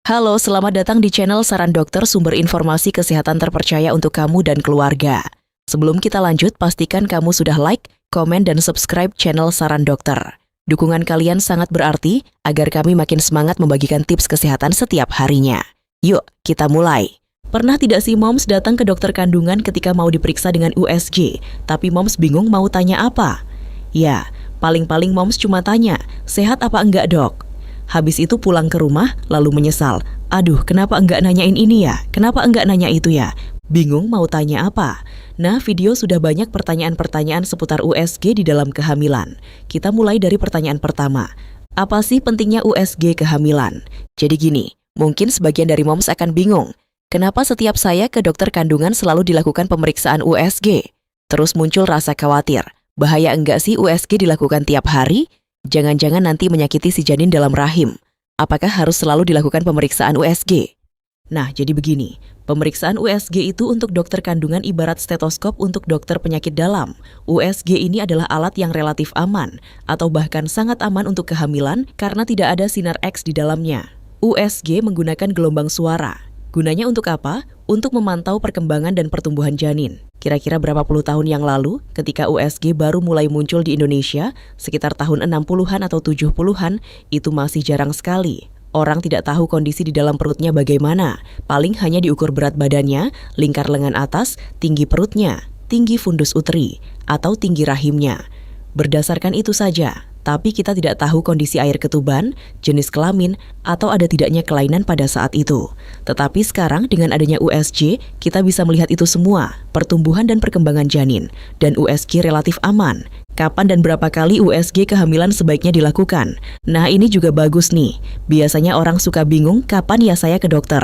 Halo, selamat datang di channel Saran Dokter, sumber informasi kesehatan terpercaya untuk kamu dan keluarga. Sebelum kita lanjut, pastikan kamu sudah like, komen, dan subscribe channel Saran Dokter. Dukungan kalian sangat berarti agar kami makin semangat membagikan tips kesehatan setiap harinya. Yuk, kita mulai. Pernah tidak sih moms datang ke dokter kandungan ketika mau diperiksa dengan USG, tapi moms bingung mau tanya apa? Ya, paling-paling moms cuma tanya, sehat apa enggak dok? Habis itu pulang ke rumah, lalu menyesal. Aduh, kenapa enggak nanyain ini ya? Kenapa enggak nanya itu ya? Bingung mau tanya apa? Nah, video sudah banyak pertanyaan-pertanyaan seputar USG di dalam kehamilan. Kita mulai dari pertanyaan pertama. Apa sih pentingnya USG kehamilan? Jadi gini, mungkin sebagian dari moms akan bingung. Kenapa setiap saya ke dokter kandungan selalu dilakukan pemeriksaan USG? Terus muncul rasa khawatir. Bahaya enggak sih USG dilakukan tiap hari? Jangan-jangan nanti menyakiti si janin dalam rahim. Apakah harus selalu dilakukan pemeriksaan USG? Nah, jadi begini. Pemeriksaan USG itu untuk dokter kandungan ibarat stetoskop untuk dokter penyakit dalam. USG ini adalah alat yang relatif aman, atau bahkan sangat aman untuk kehamilan karena tidak ada sinar X di dalamnya. USG menggunakan gelombang suara. Gunanya untuk apa? Untuk memantau perkembangan dan pertumbuhan janin. Kira-kira berapa puluh tahun yang lalu, ketika USG baru mulai muncul di Indonesia, sekitar tahun 60-an atau 70-an, itu masih jarang sekali. Orang tidak tahu kondisi di dalam perutnya bagaimana, paling hanya diukur berat badannya, lingkar lengan atas, tinggi perutnya, tinggi fundus uteri, atau tinggi rahimnya. Berdasarkan itu saja, tapi kita tidak tahu kondisi air ketuban, jenis kelamin, atau ada tidaknya kelainan pada saat itu. Tetapi sekarang dengan adanya USG, kita bisa melihat itu semua, pertumbuhan dan perkembangan janin, dan USG relatif aman. Kapan dan berapa kali USG kehamilan sebaiknya dilakukan? Nah, ini juga bagus nih. Biasanya orang suka bingung kapan ya saya ke dokter.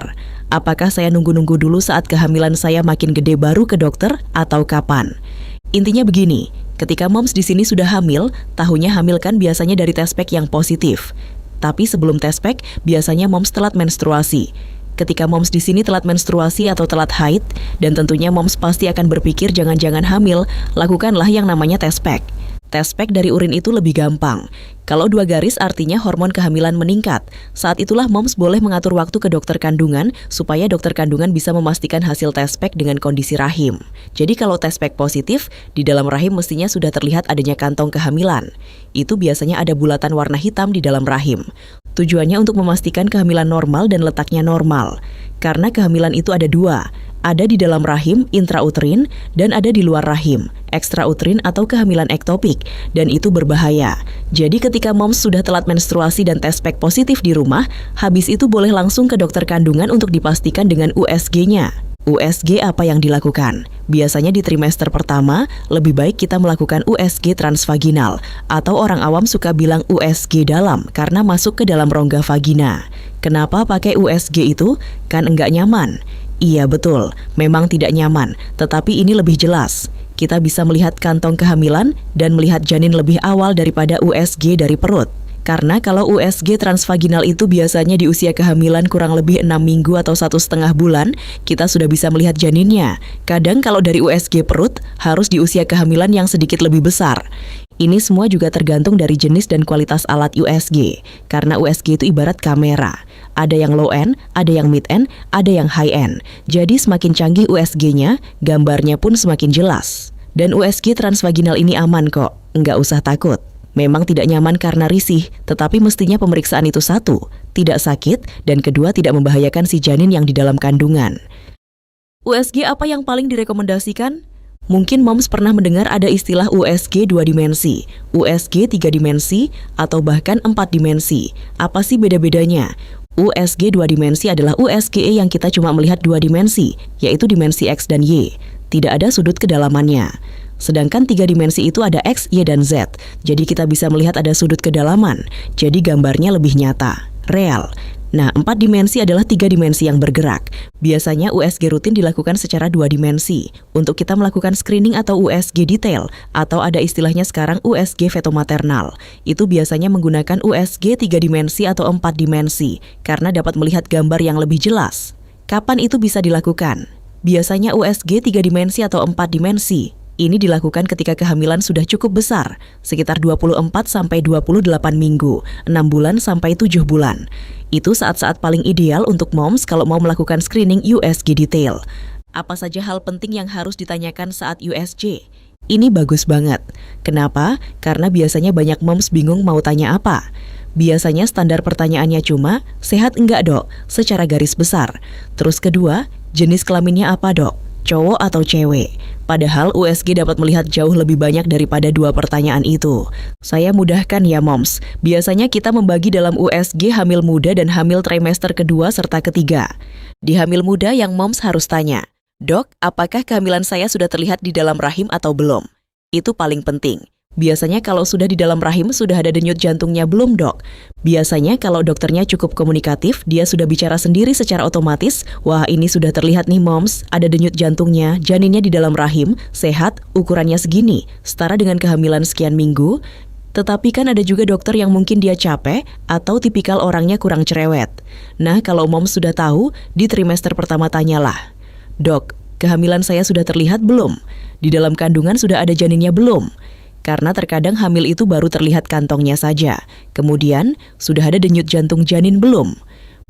Apakah saya nunggu-nunggu dulu saat kehamilan saya makin gede baru ke dokter atau kapan? Intinya begini, ketika moms di sini sudah hamil, tahunya hamil kan biasanya dari tespek yang positif. Tapi sebelum tespek, biasanya moms telat menstruasi. Ketika moms di sini telat menstruasi atau telat haid, dan tentunya moms pasti akan berpikir jangan-jangan hamil, lakukanlah yang namanya tespek. Tespek dari urin itu lebih gampang. Kalau 2 garis artinya hormon kehamilan meningkat. Saat itulah moms boleh mengatur waktu ke dokter kandungan supaya dokter kandungan bisa memastikan hasil tespek dengan kondisi rahim. Jadi kalau tespek positif, di dalam rahim mestinya sudah terlihat adanya kantong kehamilan. Itu biasanya ada bulatan warna hitam di dalam rahim. Tujuannya untuk memastikan kehamilan normal dan letaknya normal. Karena kehamilan itu ada 2. Ada di dalam rahim, intrauterin, dan ada di luar rahim, ekstrauterin atau kehamilan ektopik, dan itu berbahaya. Jadi ketika moms sudah telat menstruasi dan tespek positif di rumah, habis itu boleh langsung ke dokter kandungan untuk dipastikan dengan USG-nya. USG apa yang dilakukan? Biasanya di trimester pertama, lebih baik kita melakukan USG transvaginal, atau orang awam suka bilang USG dalam karena masuk ke dalam rongga vagina. Kenapa pakai USG itu? Kan enggak nyaman. Iya betul, memang tidak nyaman, tetapi ini lebih jelas. Kita bisa melihat kantong kehamilan dan melihat janin lebih awal daripada USG dari perut. Karena kalau USG transvaginal itu biasanya di usia kehamilan kurang lebih 6 minggu atau 1,5 bulan, kita sudah bisa melihat janinnya. Kadang kalau dari USG perut, harus di usia kehamilan yang sedikit lebih besar. Ini semua juga tergantung dari jenis dan kualitas alat USG. Karena USG itu ibarat kamera. Ada yang low end, ada yang mid end, ada yang high end. Jadi semakin canggih USG-nya, gambarnya pun semakin jelas. Dan USG transvaginal ini aman kok, nggak usah takut. Memang tidak nyaman karena risih, tetapi mestinya pemeriksaan itu 1, tidak sakit, dan kedua tidak membahayakan si janin yang di dalam kandungan. USG apa yang paling direkomendasikan? Mungkin moms pernah mendengar ada istilah USG 2 dimensi, USG 3 dimensi, atau bahkan 4 dimensi. Apa sih beda-bedanya? USG 2 dimensi adalah USG yang kita cuma melihat 2 dimensi, yaitu dimensi X dan Y. Tidak ada sudut kedalamannya. Sedangkan 3 dimensi itu ada X, Y, dan Z. Jadi kita bisa melihat ada sudut kedalaman. Jadi gambarnya lebih nyata, real. Nah, 4 dimensi adalah 3 dimensi yang bergerak. Biasanya USG rutin dilakukan secara 2 dimensi. Untuk kita melakukan screening atau USG detail, atau ada istilahnya sekarang USG fetomaternal. Itu biasanya menggunakan USG 3 dimensi atau 4 dimensi, karena dapat melihat gambar yang lebih jelas. Kapan itu bisa dilakukan? Biasanya USG 3 dimensi atau 4 dimensi Ini dilakukan ketika kehamilan sudah cukup besar, sekitar 24-28 minggu, 6 bulan sampai 7 bulan. Itu saat-saat paling ideal untuk moms kalau mau melakukan screening USG detail. Apa saja hal penting yang harus ditanyakan saat USG? Ini bagus banget. Kenapa? Karena biasanya banyak moms bingung mau tanya apa. Biasanya standar pertanyaannya cuma, sehat enggak dok? Secara garis besar. Terus kedua, jenis kelaminnya apa dok? Cowok atau cewek? Padahal USG dapat melihat jauh lebih banyak daripada 2 pertanyaan itu. Saya mudahkan ya moms. Biasanya kita membagi dalam USG hamil muda dan hamil trimester kedua serta ketiga. Di hamil muda yang moms harus tanya, dok, apakah kehamilan saya sudah terlihat di dalam rahim atau belum? Itu paling penting. Biasanya kalau sudah di dalam rahim sudah ada denyut jantungnya belum dok? Biasanya kalau dokternya cukup komunikatif, dia sudah bicara sendiri secara otomatis, wah ini sudah terlihat nih moms, ada denyut jantungnya, janinnya di dalam rahim, sehat, ukurannya segini, setara dengan kehamilan sekian minggu. Tetapi kan ada juga dokter yang mungkin dia capek atau tipikal orangnya kurang cerewet. Nah kalau moms sudah tahu, di trimester pertama tanyalah, dok, kehamilan saya sudah terlihat belum? Di dalam kandungan sudah ada janinnya belum? Karena terkadang hamil itu baru terlihat kantongnya saja. Kemudian, sudah ada denyut jantung janin belum?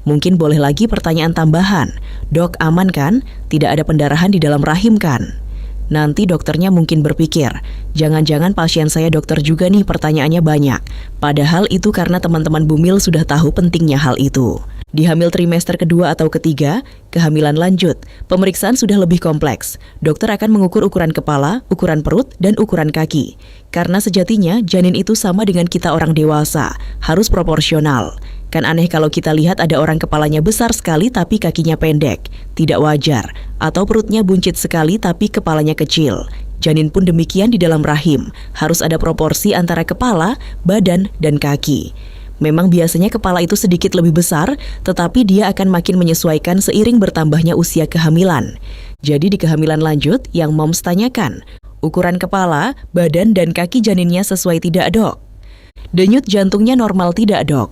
Mungkin boleh lagi pertanyaan tambahan. Dok, aman kan? Tidak ada pendarahan di dalam rahim kan? Nanti dokternya mungkin berpikir, jangan-jangan pasien saya dokter juga nih pertanyaannya banyak. Padahal itu karena teman-teman Bumil sudah tahu pentingnya hal itu. Di hamil trimester kedua atau ketiga, kehamilan lanjut, pemeriksaan sudah lebih kompleks. Dokter akan mengukur ukuran kepala, ukuran perut, dan ukuran kaki. Karena sejatinya janin itu sama dengan kita orang dewasa, harus proporsional. Kan aneh kalau kita lihat ada orang kepalanya besar sekali tapi kakinya pendek, tidak wajar. Atau perutnya buncit sekali tapi kepalanya kecil. Janin pun demikian di dalam rahim, harus ada proporsi antara kepala, badan, dan kaki. Memang biasanya kepala itu sedikit lebih besar, tetapi dia akan makin menyesuaikan seiring bertambahnya usia kehamilan. Jadi di kehamilan lanjut, yang moms tanyakan, ukuran kepala, badan, dan kaki janinnya sesuai tidak dok? Denyut jantungnya normal tidak dok?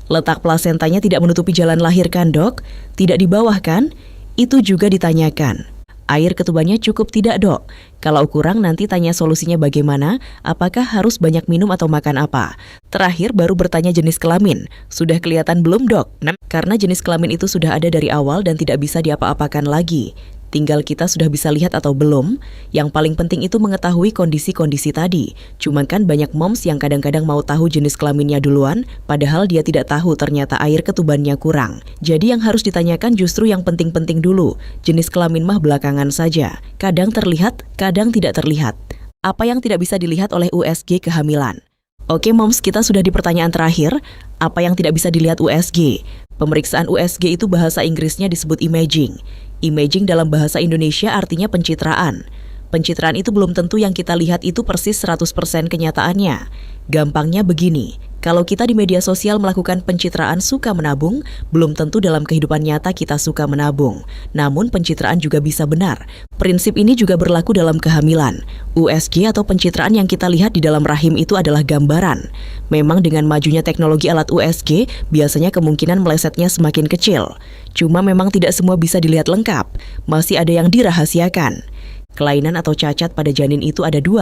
Letak plasentanya tidak menutupi jalan lahir kan dok? Tidak di bawah kan? Itu juga ditanyakan. Air ketubannya cukup tidak dok? Kalau kurang nanti tanya solusinya bagaimana, apakah harus banyak minum atau makan apa? Terakhir baru bertanya jenis kelamin. Sudah kelihatan belum dok? Karena jenis kelamin itu sudah ada dari awal dan tidak bisa diapa-apakan lagi. Tinggal kita sudah bisa lihat atau belum. Yang paling penting itu mengetahui kondisi-kondisi tadi. Cuman kan banyak moms yang kadang-kadang mau tahu jenis kelaminnya duluan, padahal dia tidak tahu ternyata air ketubannya kurang. Jadi yang harus ditanyakan justru yang penting-penting dulu. Jenis kelamin mah belakangan saja. Kadang terlihat, kadang tidak terlihat. Apa yang tidak bisa dilihat oleh USG kehamilan? Oke moms, kita sudah di pertanyaan terakhir. Apa yang tidak bisa dilihat USG? Pemeriksaan USG itu bahasa Inggrisnya disebut imaging. Imaging dalam bahasa Indonesia artinya pencitraan. Pencitraan itu belum tentu yang kita lihat itu persis 100% kenyataannya. Gampangnya begini, kalau kita di media sosial melakukan pencitraan suka menabung, belum tentu dalam kehidupan nyata kita suka menabung. Namun pencitraan juga bisa benar. Prinsip ini juga berlaku dalam kehamilan. USG atau pencitraan yang kita lihat di dalam rahim itu adalah gambaran. Memang dengan majunya teknologi alat USG, biasanya kemungkinan melesetnya semakin kecil. Cuma memang tidak semua bisa dilihat lengkap, masih ada yang dirahasiakan. Kelainan atau cacat pada janin itu ada 2,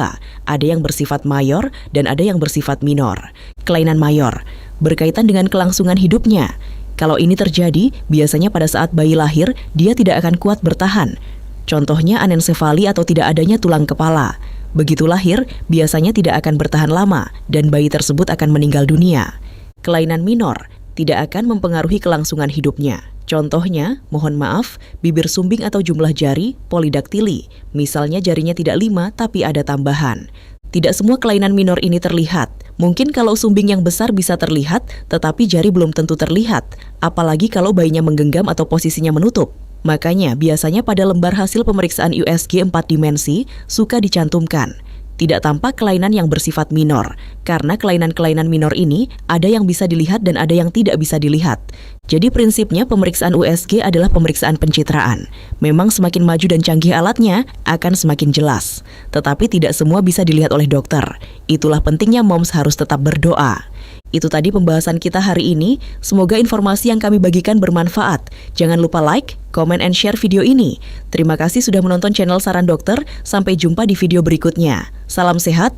ada yang bersifat mayor dan ada yang bersifat minor. Kelainan mayor berkaitan dengan kelangsungan hidupnya. Kalau ini terjadi, biasanya pada saat bayi lahir, dia tidak akan kuat bertahan. Contohnya anencefali atau tidak adanya tulang kepala. Begitu lahir, biasanya tidak akan bertahan lama dan bayi tersebut akan meninggal dunia. Kelainan minor tidak akan mempengaruhi kelangsungan hidupnya. Contohnya, mohon maaf, bibir sumbing atau jumlah jari, polidaktili. Misalnya jarinya tidak 5 tapi ada tambahan. Tidak semua kelainan minor ini terlihat. Mungkin kalau sumbing yang besar bisa terlihat, tetapi jari belum tentu terlihat. Apalagi kalau bayinya menggenggam atau posisinya menutup. Makanya biasanya pada lembar hasil pemeriksaan USG 4 dimensi suka dicantumkan. Tidak tampak kelainan yang bersifat minor, karena kelainan-kelainan minor ini ada yang bisa dilihat dan ada yang tidak bisa dilihat. Jadi prinsipnya pemeriksaan USG adalah pemeriksaan pencitraan. Memang semakin maju dan canggih alatnya, akan semakin jelas. Tetapi tidak semua bisa dilihat oleh dokter. Itulah pentingnya moms harus tetap berdoa. Itu tadi pembahasan kita hari ini. Semoga informasi yang kami bagikan bermanfaat. Jangan lupa like, comment, and share video ini. Terima kasih sudah menonton channel Saran Dokter. Sampai jumpa di video berikutnya. Salam sehat,